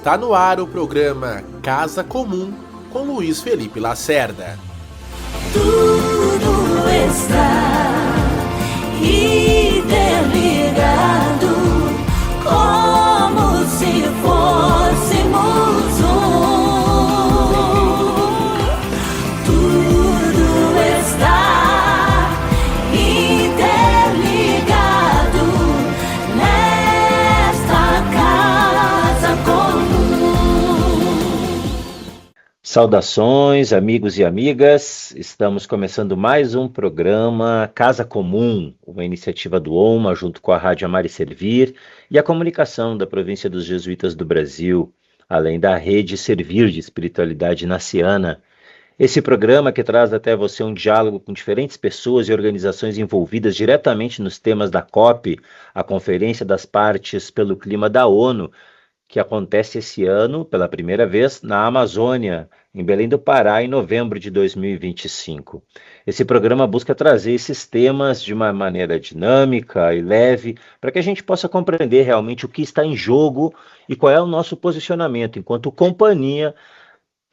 Está no ar o programa Casa Comum com Luiz Felipe Lacerda. Tudo está interligado, como se fôssemos Tudo está interligado nesta casa comum. Saudações, amigos e amigas. Estamos começando mais um programa Casa Comum, uma iniciativa do OMA, junto com a Rádio Amar e Servir e a comunicação da Província dos Jesuítas do Brasil, além da Rede Servir de Espiritualidade Naciana. Esse programa que traz até você um diálogo com diferentes pessoas e organizações envolvidas diretamente nos temas da COP, a Conferência das Partes pelo Clima da ONU, que acontece esse ano, pela primeira vez, na Amazônia, em Belém do Pará, em novembro de 2025. Esse programa busca trazer esses temas de uma maneira dinâmica e leve, para que a gente possa compreender realmente o que está em jogo e qual é o nosso posicionamento enquanto companhia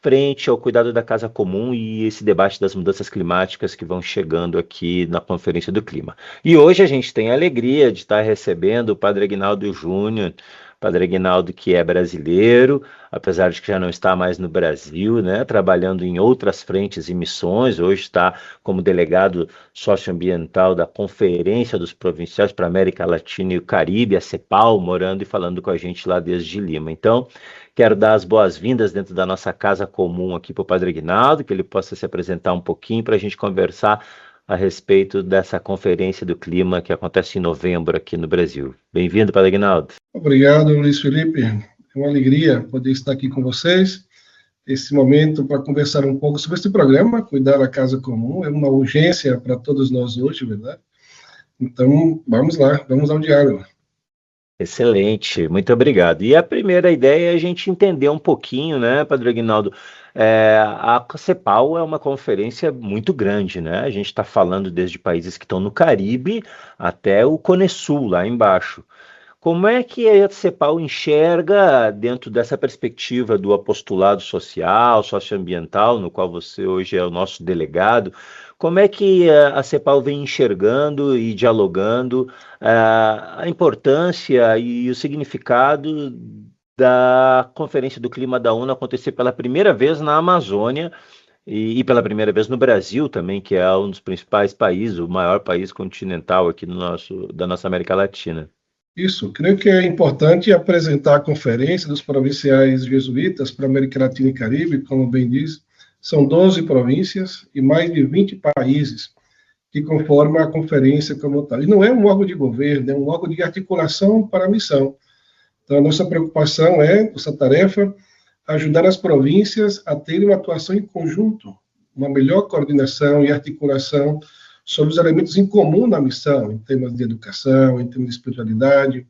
frente ao cuidado da casa comum e esse debate das mudanças climáticas que vão chegando aqui na Conferência do Clima. E hoje a gente tem a alegria de estar recebendo o Padre Aguinaldo Júnior, Padre Aguinaldo, que é brasileiro, apesar de que já não está mais no Brasil, né, trabalhando em outras frentes e missões. Hoje está como delegado socioambiental da Conferência dos Provinciais para a América Latina e o Caribe, a CEPAL, morando e falando com a gente lá desde Lima. Então, quero dar as boas-vindas dentro da nossa casa comum aqui para o Padre Aguinaldo, que ele possa se apresentar um pouquinho para a gente conversar a respeito dessa Conferência do Clima que acontece em novembro aqui no Brasil. Bem-vindo, Padre Aguinaldo. Obrigado, Luiz Felipe. É uma alegria poder estar aqui com vocês. Esse momento para conversar um pouco sobre este programa, Cuidar da Casa Comum, é uma urgência para todos nós hoje, verdade? Então, vamos lá, vamos ao diálogo. Excelente, muito obrigado. E a primeira ideia é a gente entender um pouquinho, né, Padre Aguinaldo, a CEPAL é uma conferência muito grande, né? A gente está falando desde países que estão no Caribe até o Cone Sul, lá embaixo. Como é que a CEPAL enxerga, dentro dessa perspectiva do apostolado social, socioambiental, no qual você hoje é o nosso delegado, como é que a CEPAL vem enxergando e dialogando a importância e o significado da Conferência do Clima da ONU acontecer pela primeira vez na Amazônia e pela primeira vez no Brasil também, que é um dos principais países, o maior país continental aqui da nossa América Latina? Isso, creio que é importante apresentar a Conferência dos Provinciais Jesuítas para a América Latina e Caribe, como bem diz. São 12 províncias e mais de 20 países que conformam a conferência como tal. E não é um órgão de governo, é um órgão de articulação para a missão. Então, a nossa preocupação nossa tarefa, ajudar as províncias a terem uma atuação em conjunto, uma melhor coordenação e articulação sobre os elementos em comum na missão, em temas de educação, em temas de espiritualidade.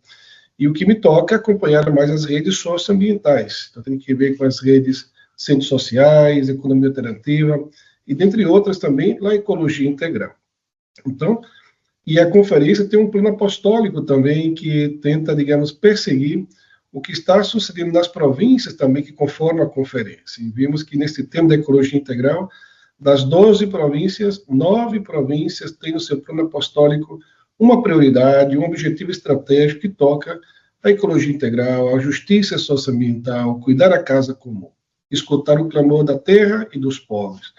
E o que me toca é acompanhar mais as redes socioambientais. Então, tem que ver com as redes centros sociais, economia alternativa, e dentre outras também, a ecologia integral. Então, e a conferência tem um plano apostólico também, que tenta, digamos, perseguir o que está sucedendo nas províncias também, que conformam a conferência. E vimos que nesse tema da ecologia integral, das 12 províncias, 9 províncias têm no seu plano apostólico uma prioridade, um objetivo estratégico que toca a ecologia integral, a justiça socioambiental, cuidar da casa comum, escutar o clamor da terra e dos povos.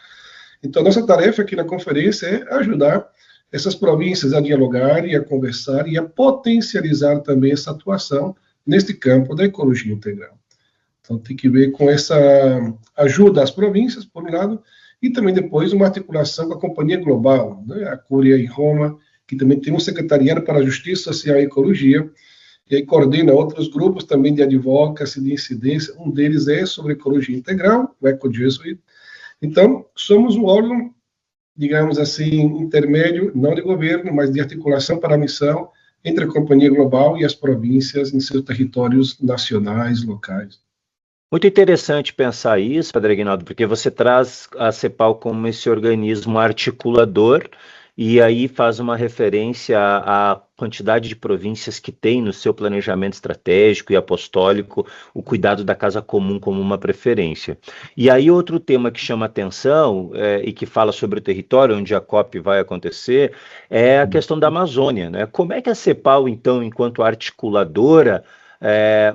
Então, nossa tarefa aqui na conferência é ajudar essas províncias a dialogar e a conversar e a potencializar também essa atuação neste campo da ecologia integral. Então, tem que ver com essa ajuda às províncias, por um lado, e também depois uma articulação com a Companhia Global, né, a Cúria em Roma, que também tem um secretariado para a Justiça Social e Ecologia, e aí coordena outros grupos também de advocacy, de incidência. Um deles é sobre ecologia integral, o EcoJesuit. Então, somos um órgão, digamos assim, intermédio, não de governo, mas de articulação para a missão entre a Companhia Global e as províncias em seus territórios nacionais, locais. Muito interessante pensar isso, Padre Aguinaldo, porque você traz a CEPAL como esse organismo articulador e aí faz uma referência à quantidade de províncias que tem no seu planejamento estratégico e apostólico o cuidado da casa comum como uma preferência. E aí outro tema que chama atenção e que fala sobre o território onde a COP vai acontecer é a questão da Amazônia, né? Como é que a CEPAL, então, enquanto articuladora,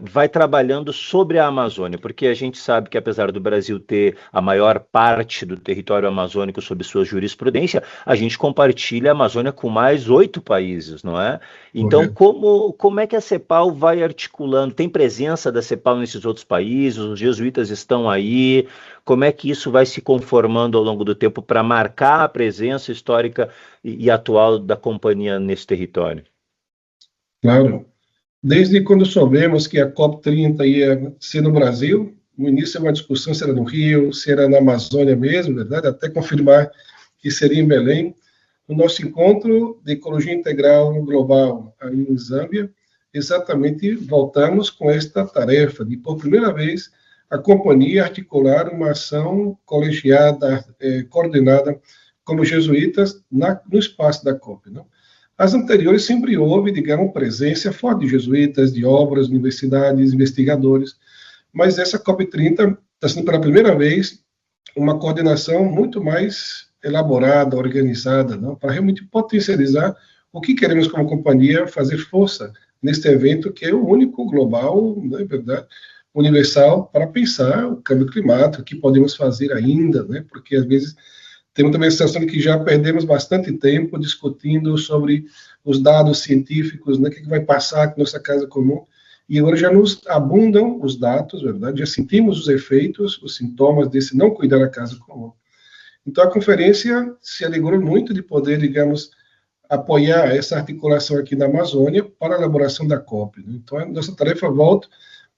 vai trabalhando sobre a Amazônia, porque a gente sabe que apesar do Brasil ter a maior parte do território amazônico sob sua jurisprudência, a gente compartilha a Amazônia com mais 8 países, não é? Então, como é que a CEPAL vai articulando? Tem presença da CEPAL nesses outros países? Os jesuítas estão aí? Como é que isso vai se conformando ao longo do tempo para marcar a presença histórica e atual da companhia nesse território? Claro. Desde quando soubemos que a COP30 ia ser no Brasil, no início uma discussão se era no Rio, se era na Amazônia mesmo, verdade? Até confirmar que seria em Belém. No nosso encontro de Ecologia Integral Global aí em Zâmbia, exatamente voltamos com esta tarefa de, por primeira vez, a companhia articular uma ação colegiada, coordenada como jesuítas no espaço da COP, não? As anteriores sempre houve, digamos, presença forte de jesuítas, de obras, universidades, investigadores, mas essa COP30 está sendo pela primeira vez uma coordenação muito mais elaborada, organizada, não? Para realmente potencializar o que queremos como companhia fazer força neste evento que é o único global, não é verdade, universal para pensar o câmbio climático, o que podemos fazer ainda, né? Porque às vezes temos também a sensação de que já perdemos bastante tempo discutindo sobre os dados científicos, né, o que vai passar com nossa casa comum, e agora já nos abundam os dados, verdade? Já sentimos os efeitos, os sintomas desse não cuidar da casa comum. Então, a conferência se alegrou muito de poder, digamos, apoiar essa articulação aqui na Amazônia para a elaboração da COP, né? Então, a nossa tarefa volta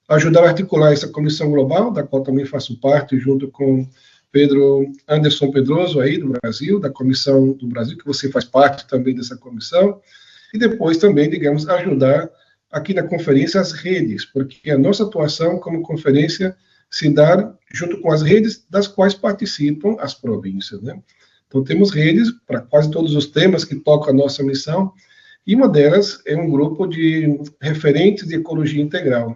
a ajudar a articular essa comissão global, da qual também faço parte, junto com Pedro Anderson Pedroso, aí do Brasil, da Comissão do Brasil, que você faz parte também dessa comissão, e depois também, digamos, ajudar aqui na conferência as redes, porque a nossa atuação como conferência se dá junto com as redes das quais participam as províncias, né? Então, temos redes para quase todos os temas que tocam a nossa missão, e uma delas é um grupo de referentes de ecologia integral.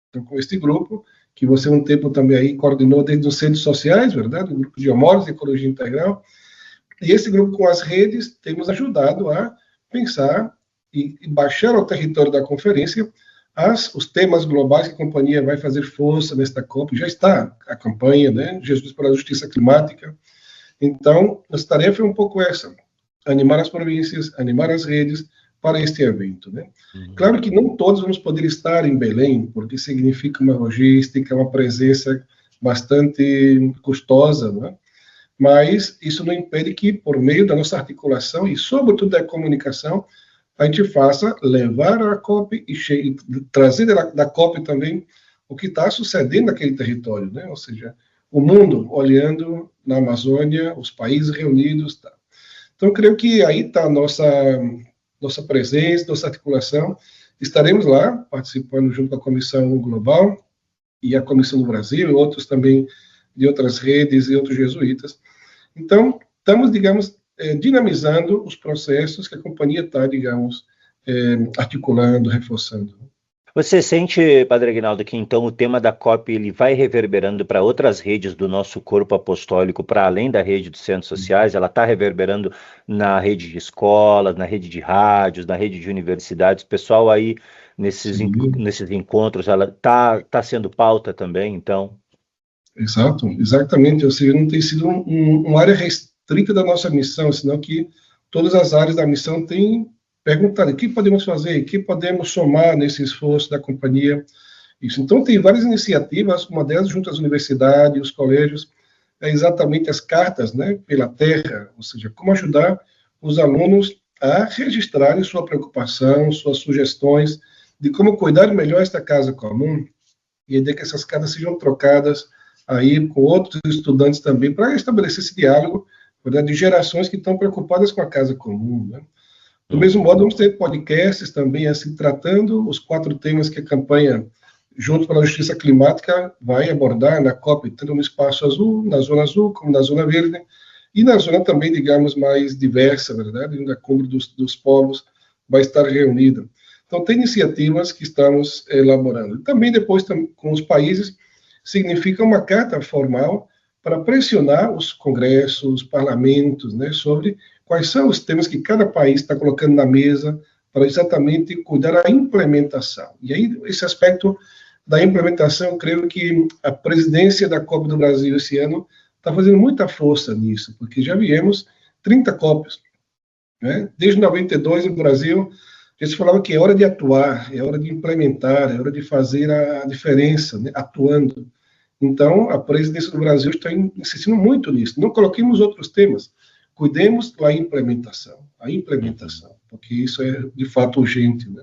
Então, com este grupo, que você um tempo também aí coordenou desde os centros sociais, verdade? O grupo de Homólogos de Ecologia Integral. E esse grupo com as redes temos ajudado a pensar e baixar ao território da conferência os temas globais que a companhia vai fazer força nesta COP. Já está a campanha, né? Jesus pela Justiça Climática. Então, nossa tarefa é um pouco essa, animar as províncias, animar as redes para este evento, né? Claro que não todos vamos poder estar em Belém, porque significa uma logística, uma presença bastante custosa, né? Mas isso não impede que, por meio da nossa articulação e, sobretudo, da comunicação, a gente faça levar a COP e trazer da COP também o que está sucedendo naquele território, né? Ou seja, o mundo olhando na Amazônia, os países reunidos, tá? Então, creio que aí está a nossa presença, nossa articulação. Estaremos lá, participando junto com a Comissão Global e a Comissão do Brasil, e outros também de outras redes e outros jesuítas. Então, estamos, digamos, dinamizando os processos que a companhia está, digamos, articulando, reforçando. Você sente, Padre Aguinaldo, que então o tema da COP ele vai reverberando para outras redes do nosso corpo apostólico, para além da rede dos centros sociais? Ela está reverberando na rede de escolas, na rede de rádios, na rede de universidades? O pessoal aí, nesses encontros, ela está sendo pauta também, então? Exato, exatamente. Ou seja, não tem sido uma área restrita da nossa missão, senão que todas as áreas da missão têm perguntado o que podemos fazer, o que podemos somar nesse esforço da companhia. Isso. Então, tem várias iniciativas, uma delas junto às universidades, os colégios, é exatamente as cartas, né, pela terra, ou seja, como ajudar os alunos a registrarem sua preocupação, suas sugestões de como cuidar melhor esta casa comum e de que essas cartas sejam trocadas aí com outros estudantes também, para estabelecer esse diálogo, verdade, de gerações que estão preocupadas com a casa comum, né? Do mesmo modo, vamos ter podcasts também, assim, tratando os 4 temas que a campanha, junto pela Justiça Climática, vai abordar na COP, tanto no Espaço Azul, na Zona Azul, como na Zona Verde, e na zona também, digamos, mais diversa, verdade, onde a Cúmbre dos Povos vai estar reunida. Então, tem iniciativas que estamos elaborando. Também depois, com os países, significa uma carta formal para pressionar os congressos, os parlamentos, né, sobre quais são os temas que cada país está colocando na mesa para exatamente cuidar da implementação. E aí, esse aspecto da implementação, eu creio que a presidência da COP do Brasil esse ano está fazendo muita força nisso, porque já viemos 30 COPs, né? Desde 92, no Brasil, já se falava que é hora de atuar, é hora de implementar, é hora de fazer a diferença, né, atuando. Então, a presidência do Brasil está insistindo muito nisso. Não coloquemos outros temas, cuidemos da implementação, porque isso é, de fato, urgente, né?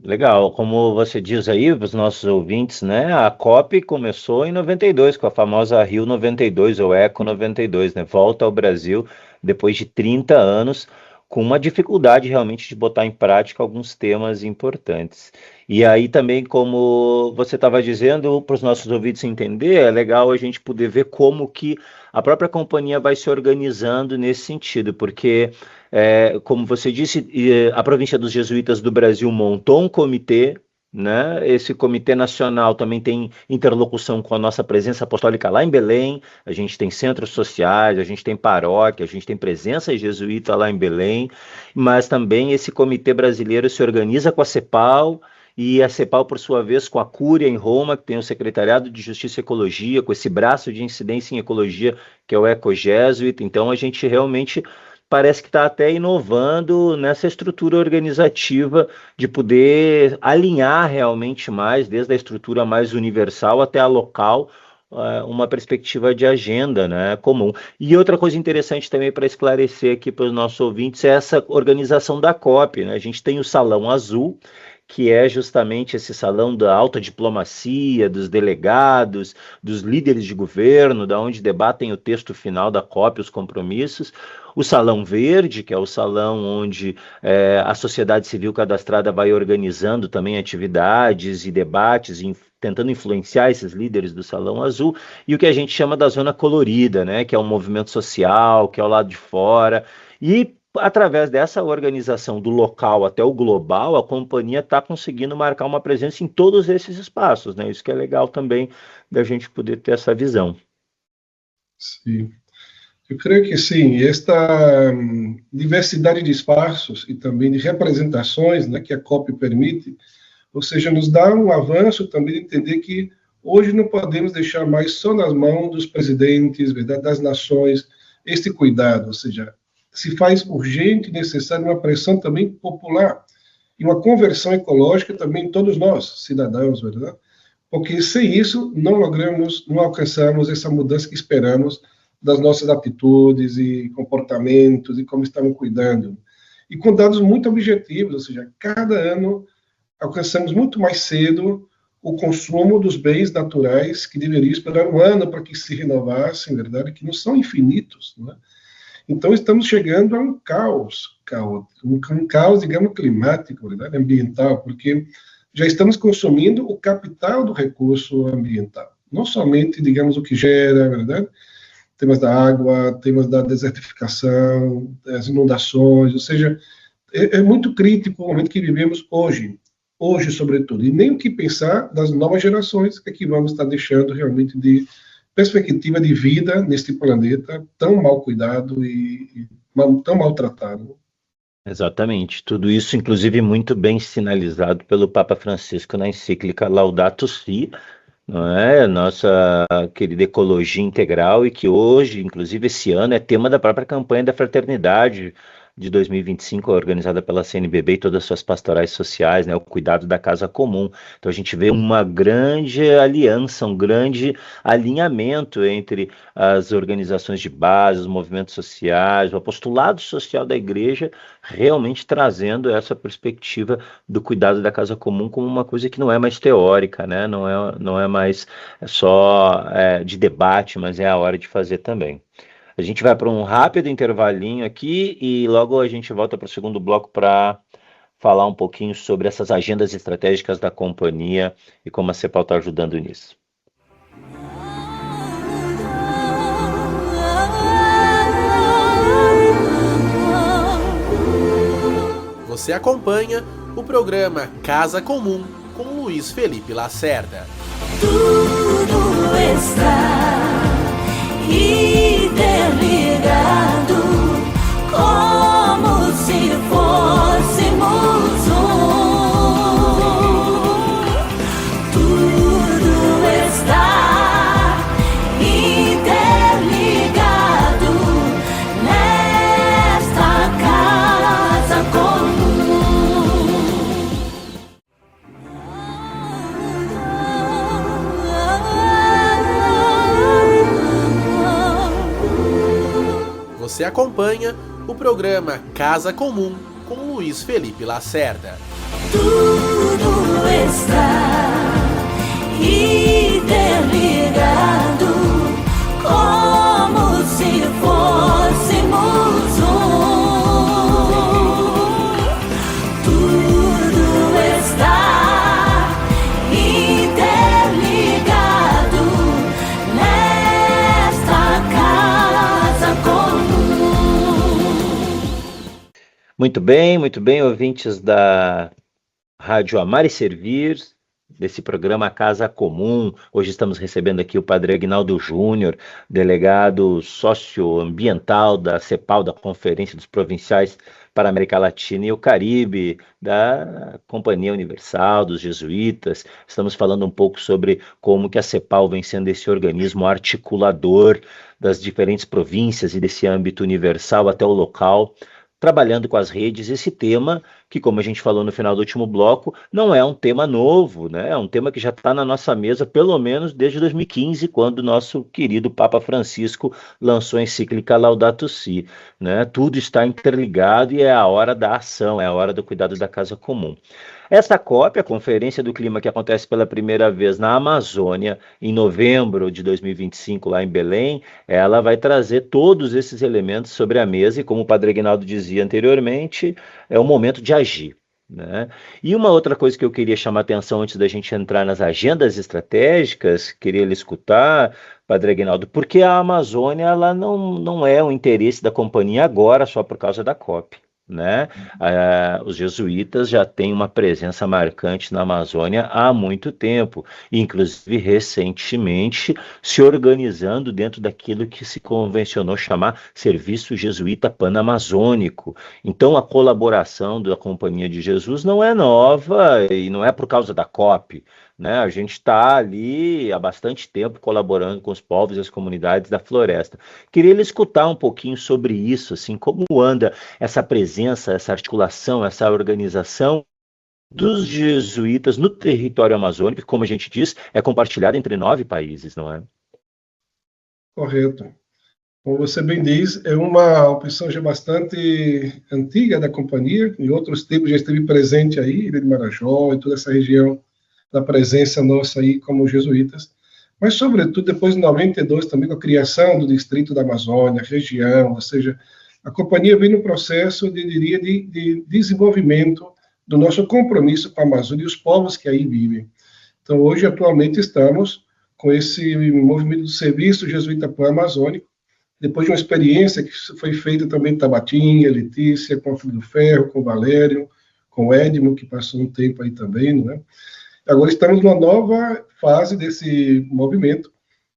Legal. Como você diz aí para os nossos ouvintes, né? A COP começou em 92, com a famosa Rio 92, ou Eco 92, né? Volta ao Brasil depois de 30 anos, com uma dificuldade realmente de botar em prática alguns temas importantes. E aí também, como você estava dizendo, para os nossos ouvintes entender, é legal a gente poder ver como que a própria companhia vai se organizando nesse sentido, porque, como você disse, a província dos jesuítas do Brasil montou um comitê, né? Esse comitê nacional também tem interlocução com a nossa presença apostólica lá em Belém, a gente tem centros sociais, a gente tem paróquia, a gente tem presença jesuíta lá em Belém, mas também esse comitê brasileiro se organiza com a CEPAL, e a CEPAL, por sua vez, com a Cúria em Roma, que tem o Secretariado de Justiça e Ecologia, com esse braço de incidência em ecologia, que é o EcoJesuit. Então, a gente realmente parece que está até inovando nessa estrutura organizativa de poder alinhar realmente mais, desde a estrutura mais universal até a local, uma perspectiva de agenda, né, comum. E outra coisa interessante também para esclarecer aqui para os nossos ouvintes é essa organização da COP, né? A gente tem o Salão Azul, que é justamente esse salão da alta diplomacia, dos delegados, dos líderes de governo, da onde debatem o texto final da COP, os compromissos. O Salão Verde, que é o salão onde a sociedade civil cadastrada vai organizando também atividades e debates, tentando influenciar esses líderes do Salão Azul, e o que a gente chama da Zona Colorida, né, que é um movimento social, que é o lado de fora, e através dessa organização do local até o global, a companhia está conseguindo marcar uma presença em todos esses espaços, né? Isso que é legal também da gente poder ter essa visão. Sim. Eu creio que sim, esta diversidade de espaços e também de representações, né, que a COP permite, ou seja, nos dá um avanço também de entender que hoje não podemos deixar mais só nas mãos dos presidentes, verdade, das nações, este cuidado, ou seja, se faz urgente e necessário uma pressão também popular e uma conversão ecológica também em todos nós, cidadãos, verdade? Porque sem isso não alcançamos essa mudança que esperamos das nossas atitudes e comportamentos e como estamos cuidando. E com dados muito objetivos, ou seja, cada ano alcançamos muito mais cedo o consumo dos bens naturais que deveria esperar um ano para que se renovassem, verdade? Que não são infinitos, né? Então, estamos chegando a um caos, digamos, climático, verdade? Ambiental, porque já estamos consumindo o capital do recurso ambiental, não somente, digamos, o que gera, verdade? Temas da água, temas da desertificação, das inundações, ou seja, é muito crítico o momento que vivemos hoje, sobretudo, e nem o que pensar das novas gerações que vamos estar deixando realmente de perspectiva de vida neste planeta tão mal cuidado e tão maltratado. Exatamente, tudo isso inclusive muito bem sinalizado pelo Papa Francisco na encíclica Laudato Si, não é? Nossa querida ecologia integral, e que hoje, inclusive esse ano, é tema da própria campanha da fraternidade de 2025, organizada pela CNBB e todas as suas pastorais sociais, né, o cuidado da casa comum. Então a gente vê uma grande aliança, um grande alinhamento entre as organizações de base, os movimentos sociais, o apostolado social da igreja, realmente trazendo essa perspectiva do cuidado da casa comum como uma coisa que não é mais teórica, né, não é mais só de debate, mas é a hora de fazer também. A gente vai para um rápido intervalinho aqui e logo a gente volta para o segundo bloco para falar um pouquinho sobre essas agendas estratégicas da companhia e como a CEPAL está ajudando nisso. Você acompanha o programa Casa Comum com Luiz Felipe Lacerda. Tudo está interligado, como se fôssemos tudo está interligado nesta casa Você acompanha o programa Casa Comum com Luiz Felipe Lacerda. Tudo está interligado, como se fôssemos tudo está interligado nesta casa comum. Muito bem, ouvintes da Rádio Amar e Servir, desse programa Casa Comum. Hoje estamos recebendo aqui o Padre Aguinaldo Júnior, delegado socioambiental da CEPAL, da Conferência dos Provinciais para a América Latina e o Caribe, da Companhia Universal, dos Jesuítas. Estamos falando um pouco sobre como que a CEPAL vem sendo esse organismo articulador das diferentes províncias e desse âmbito universal até o local, trabalhando com as redes, esse tema que, como a gente falou no final do último bloco, não é um tema novo, né? É um tema que já está na nossa mesa, pelo menos desde 2015, quando o nosso querido Papa Francisco lançou a encíclica Laudato Si, né? Tudo está interligado e é a hora da ação, é a hora do cuidado da casa comum. Essa COP, a Conferência do Clima, que acontece pela primeira vez na Amazônia, em novembro de 2025, lá em Belém, ela vai trazer todos esses elementos sobre a mesa e, como o Padre Aguinaldo dizia anteriormente, é o momento de agir, né? E uma outra coisa que eu queria chamar a atenção antes da gente entrar nas agendas estratégicas, queria lhe escutar, Padre Aguinaldo, porque a Amazônia ela não é um interesse da companhia agora só por causa da COP. Né? Os jesuítas já têm uma presença marcante na Amazônia há muito tempo, inclusive recentemente se organizando dentro daquilo que se convencionou chamar Serviço Jesuíta Panamazônico. Então a colaboração da Companhia de Jesus não é nova e não é por causa da COP. Né? A gente está ali há bastante tempo colaborando com os povos e as comunidades da floresta. Queria lhe escutar um pouquinho sobre isso, assim, como anda essa presença, essa articulação, essa organização dos jesuítas no território amazônico, que, como a gente diz, é compartilhada entre 9 países, não é? Correto. Como você bem diz, é uma opção já bastante antiga da companhia, em outros tempos já esteve presente aí, Ilha de Marajó e toda essa região da presença nossa aí como jesuítas, mas sobretudo depois de 92 também com a criação do Distrito da Amazônia, região, ou seja, a companhia vem no processo, de desenvolvimento do nosso compromisso com a Amazônia e os povos que aí vivem. Então hoje, atualmente, estamos com esse movimento do Serviço Jesuíta Pan-Amazônico, depois de uma experiência que foi feita também em Tabatinga, Letícia, com a Filho do Ferro, com o Valério, com o Edmo, que passou um tempo aí também, não é? Agora estamos numa nova fase desse movimento,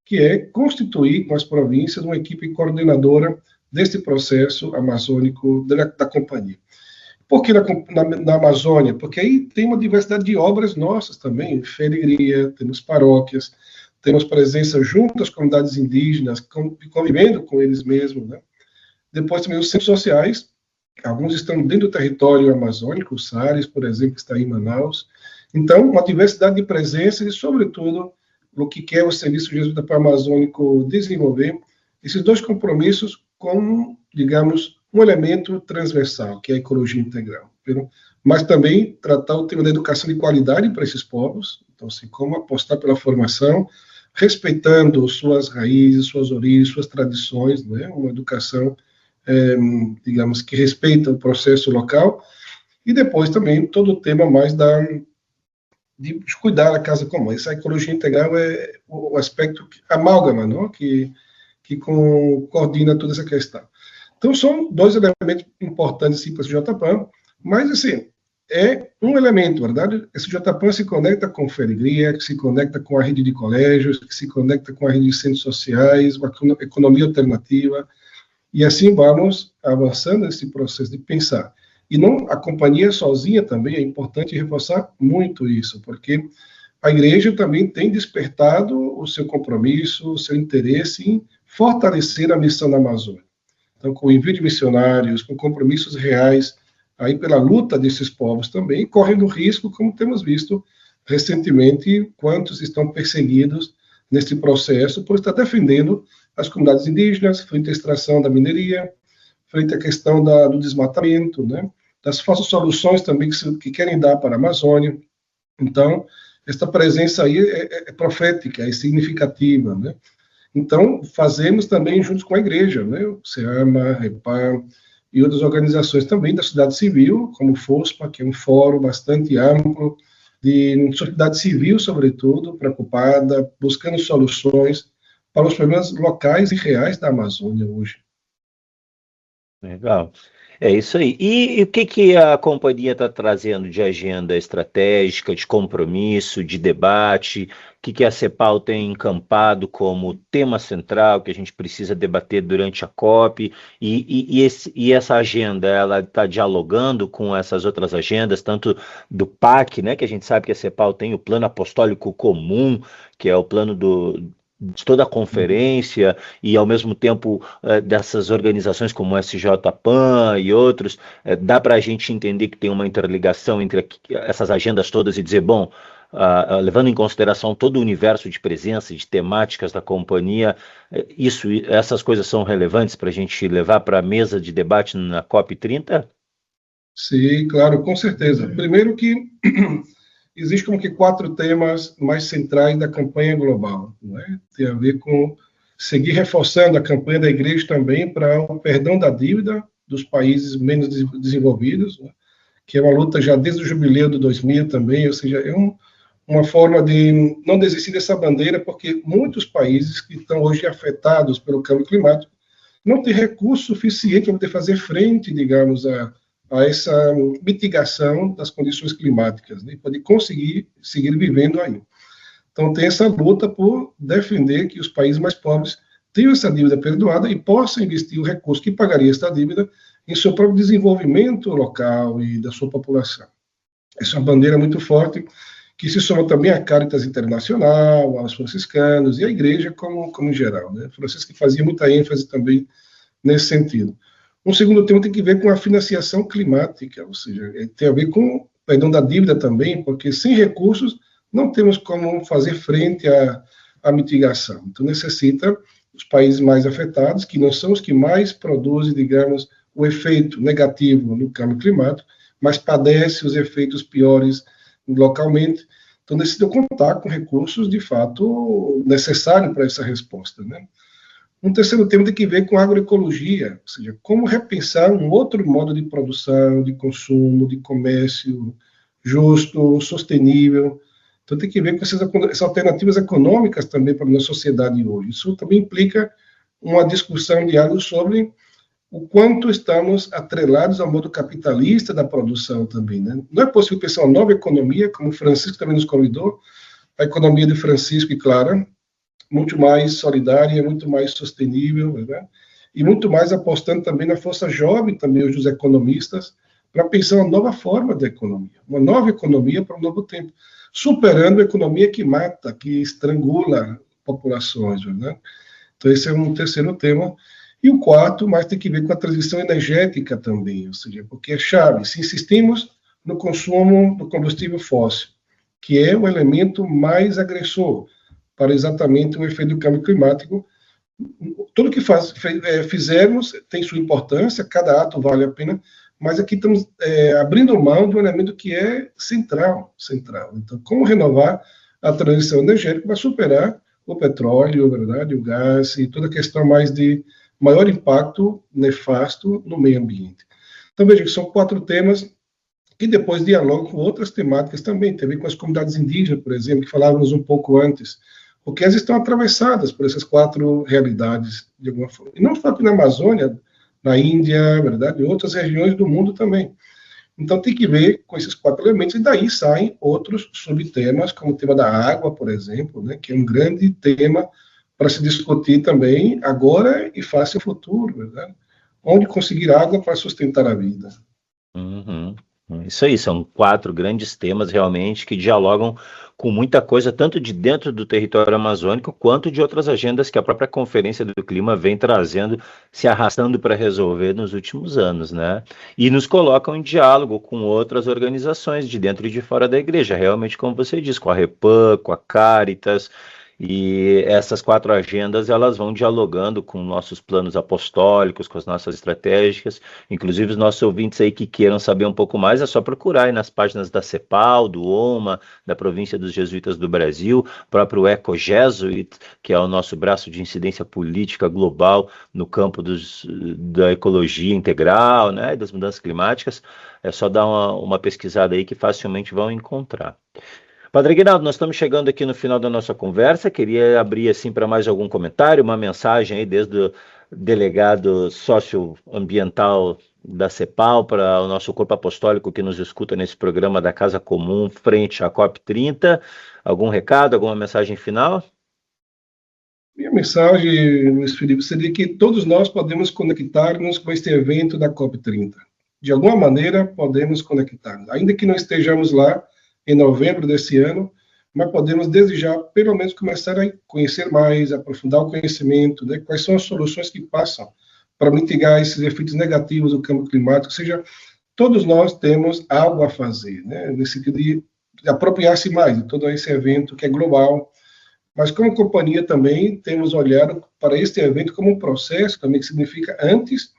que é constituir com as províncias uma equipe coordenadora deste processo amazônico da companhia. Por que na Amazônia? Porque aí tem uma diversidade de obras nossas também, feligria, temos paróquias, temos presença junto às comunidades indígenas, convivendo com eles mesmos, né? Depois também os centros sociais, alguns estão dentro do território amazônico, o SARES, por exemplo, que está em Manaus. Então, uma diversidade de presença e, sobretudo, o que quer o Serviço Jesuíta Pan-Amazônico desenvolver, esses dois compromissos com, digamos, um elemento transversal, que é a ecologia integral. Mas também tratar o tema da educação de qualidade para esses povos, então, assim, como apostar pela formação, respeitando suas raízes, suas origens, suas tradições, né? Uma educação, digamos, que respeita o processo local, e depois também todo o tema mais de cuidar da casa comum. Essa ecologia integral é o aspecto amálgama, não? que coordena toda essa questão. Então, são dois elementos importantes para o JPAN, Mas, assim, é um elemento, verdade? Esse JPAN se conecta com o Ferigria, que se conecta com a rede de colégios, que se conecta com a rede de centros sociais, com a economia alternativa, e assim vamos avançando nesse processo de pensar. E não a companhia sozinha também, é importante reforçar muito isso, porque a igreja também tem despertado o seu compromisso, o seu interesse em fortalecer a missão na Amazônia. Então, com o envio de missionários, com compromissos reais, aí pela luta desses povos também, correndo risco, como temos visto recentemente, quantos estão perseguidos nesse processo por estar defendendo as comunidades indígenas, frente à extração da mineria, frente à questão do desmatamento, né, das falsas soluções também que querem dar para a Amazônia. Então, esta presença aí é profética, é significativa, né? Então, fazemos também juntos com a igreja, né? O SEAMA, Repar e outras organizações também da sociedade civil, como o FOSPA, que é um fórum bastante amplo de sociedade civil, sobretudo, preocupada, buscando soluções para os problemas locais e reais da Amazônia hoje. Legal. É isso aí. E o que a companhia está trazendo de agenda estratégica, de compromisso, de debate? O que a CEPAL tem encampado como tema central que a gente precisa debater durante a COP? E essa agenda, ela está dialogando com essas outras agendas, tanto do PAC, né, que a gente sabe que a CEPAL tem o Plano Apostólico Comum, que é o plano de toda a conferência, e ao mesmo tempo dessas organizações como o SJPAN e outros, dá para a gente entender que tem uma interligação entre essas agendas todas e dizer, bom, levando em consideração todo o universo de presença, de temáticas da companhia, essas coisas são relevantes para a gente levar para a mesa de debate na COP30? Sim, claro, com certeza. Primeiro que existem como que 4 temas mais centrais da campanha global, não é? Tem a ver com seguir reforçando a campanha da igreja também para o perdão da dívida dos países menos desenvolvidos, né? Que é uma luta já desde o jubileu de 2000 também, ou seja, é uma forma de não desistir dessa bandeira, porque muitos países que estão hoje afetados pelo câmbio climático não têm recurso suficiente para poder fazer frente, digamos, a essa mitigação das condições climáticas, né, e poder conseguir seguir vivendo aí. Então, tem essa luta por defender que os países mais pobres tenham essa dívida perdoada e possam investir o recurso que pagaria essa dívida em seu próprio desenvolvimento local e da sua população. Essa é uma bandeira muito forte, que se soma também à Caritas Internacional, aos franciscanos e à igreja como em geral, né? Francisco fazia muita ênfase também nesse sentido. Um segundo tema tem que ver com a financiação climática, ou seja, tem a ver com o perdão da dívida também, porque sem recursos não temos como fazer frente à mitigação. Então, necessita os países mais afetados, que não são os que mais produzem, digamos, o efeito negativo no câmbio climático, mas padecem os efeitos piores localmente. Então, necessita contar com recursos, de fato, necessários para essa resposta, né? Um terceiro tema tem que ver com a agroecologia, ou seja, como repensar um outro modo de produção, de consumo, de comércio justo, sustenível. Então, tem que ver com essas alternativas econômicas também para a nossa sociedade hoje. Isso também implica uma discussão diária sobre o quanto estamos atrelados ao modo capitalista da produção também, né? Não é possível pensar uma nova economia, como o Francisco também nos convidou, a economia de Francisco e Clara, muito mais solidária, muito mais sustenível, né? E muito mais apostando também na força jovem, também hoje dos economistas, para pensar uma nova forma de economia, uma nova economia para um novo tempo, superando a economia que mata, que estrangula populações, né? Então esse é um terceiro tema. E o quarto, mais tem que ver com a transição energética também, ou seja, porque é chave, se insistimos no consumo do combustível fóssil, que é o elemento mais agressor para exatamente o efeito do câmbio climático. Tudo que fizermos tem sua importância, cada ato vale a pena, mas aqui estamos abrindo mão de um elemento que é central. Então, como renovar a transição energética para superar o petróleo, verdade, o gás e toda a questão mais de maior impacto nefasto no meio ambiente. Então, veja que são 4 temas que depois dialogam com outras temáticas também, tem a ver com as comunidades indígenas, por exemplo, que falávamos um pouco antes, porque elas estão atravessadas por essas 4 realidades, de alguma forma. E não só aqui na Amazônia, na Índia, verdade, em outras regiões do mundo também. Então tem que ver com esses 4 elementos, e daí saem outros subtemas, como o tema da água, por exemplo, né, que é um grande tema para se discutir também agora e face ao futuro, verdade? Onde conseguir água para sustentar a vida. Uhum. Isso aí, são 4 grandes temas realmente que dialogam com muita coisa, tanto de dentro do território amazônico, quanto de outras agendas que a própria Conferência do Clima vem trazendo, se arrastando para resolver nos últimos anos, né? E nos colocam em diálogo com outras organizações de dentro e de fora da igreja, realmente, como você diz, com a Repam, com a Caritas. E essas 4 agendas, elas vão dialogando com nossos planos apostólicos, com as nossas estratégicas. Inclusive, os nossos ouvintes aí que queiram saber um pouco mais, é só procurar aí nas páginas da CEPAL, do OMA, da Província dos Jesuítas do Brasil, próprio EcoJesuit, que é o nosso braço de incidência política global no campo da ecologia integral, né, e das mudanças climáticas. É só dar uma pesquisada aí que facilmente vão encontrar. Padre Aguinaldo, nós estamos chegando aqui no final da nossa conversa, queria abrir assim para mais algum comentário, uma mensagem aí desde o delegado socioambiental da CEPAL para o nosso corpo apostólico que nos escuta nesse programa da Casa Comum frente à COP30. Algum recado, alguma mensagem final? Minha mensagem, Luiz Felipe, seria que todos nós podemos conectar-nos com este evento da COP30. De alguma maneira, podemos conectar-nos. Ainda que não estejamos lá em novembro desse ano, mas podemos desde já, pelo menos, começar a conhecer mais, aprofundar o conhecimento, né? Quais são as soluções que passam para mitigar esses efeitos negativos do câmbio climático. Ou seja, todos nós temos algo a fazer, né? Nesse sentido de apropriar-se mais de todo esse evento que é global. Mas, como companhia, também temos olhado para este evento como um processo também que significa antes.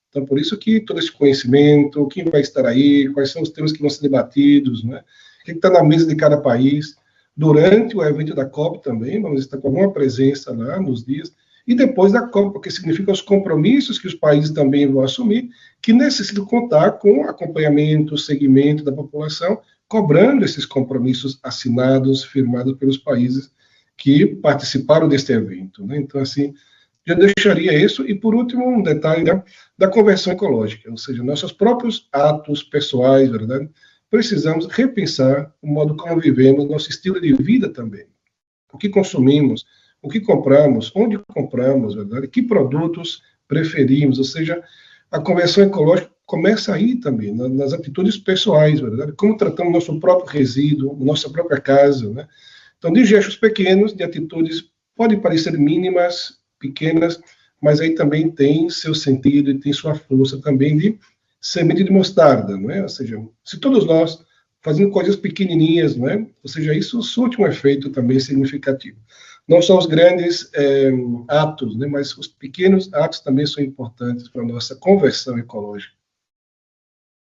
Então, por isso que todo esse conhecimento, quem vai estar aí, quais são os temas que vão ser debatidos, né? O que está na mesa de cada país. Durante o evento da COP também, vamos estar com alguma presença lá nos dias, e depois da COP, porque significa os compromissos que os países também vão assumir, que necessitam contar com acompanhamento, segmento da população, cobrando esses compromissos assinados, firmados pelos países que participaram deste evento, né? Então, assim, eu deixaria isso, e por último, um detalhe da conversão ecológica, ou seja, nossos próprios atos pessoais, verdade? Precisamos repensar o modo como vivemos, nosso estilo de vida também. O que consumimos, o que compramos, onde compramos, verdade? Que produtos preferimos, ou seja, a conversão ecológica começa aí também, nas atitudes pessoais, verdade? Como tratamos nosso próprio resíduo, nossa própria casa, né? Então, de gestos pequenos, de atitudes, podem parecer mínimas, pequenas, mas aí também tem seu sentido e tem sua força também de semente de mostarda, não é? Ou seja, se todos nós fazendo coisas pequenininhas, não é? Ou seja, isso surte um efeito também significativo. Não só os grandes atos, né? Mas os pequenos atos também são importantes para a nossa conversão ecológica.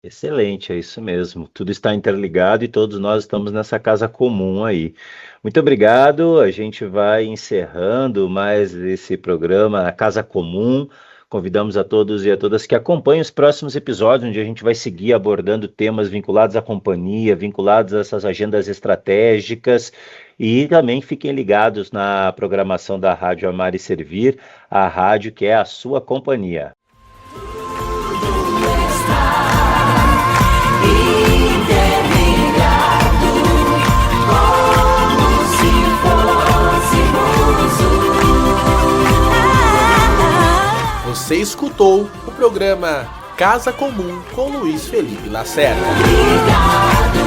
Excelente, é isso mesmo. Tudo está interligado e todos nós estamos nessa casa comum aí. Muito obrigado. A gente vai encerrando mais esse programa, a Casa Comum. Convidamos a todos e a todas que acompanhem os próximos episódios, onde a gente vai seguir abordando temas vinculados à companhia, vinculados a essas agendas estratégicas, e também fiquem ligados na programação da Rádio Amar e Servir, a rádio que é a sua companhia. Você escutou o programa Casa Comum com Luiz Felipe Lacerda. Obrigado.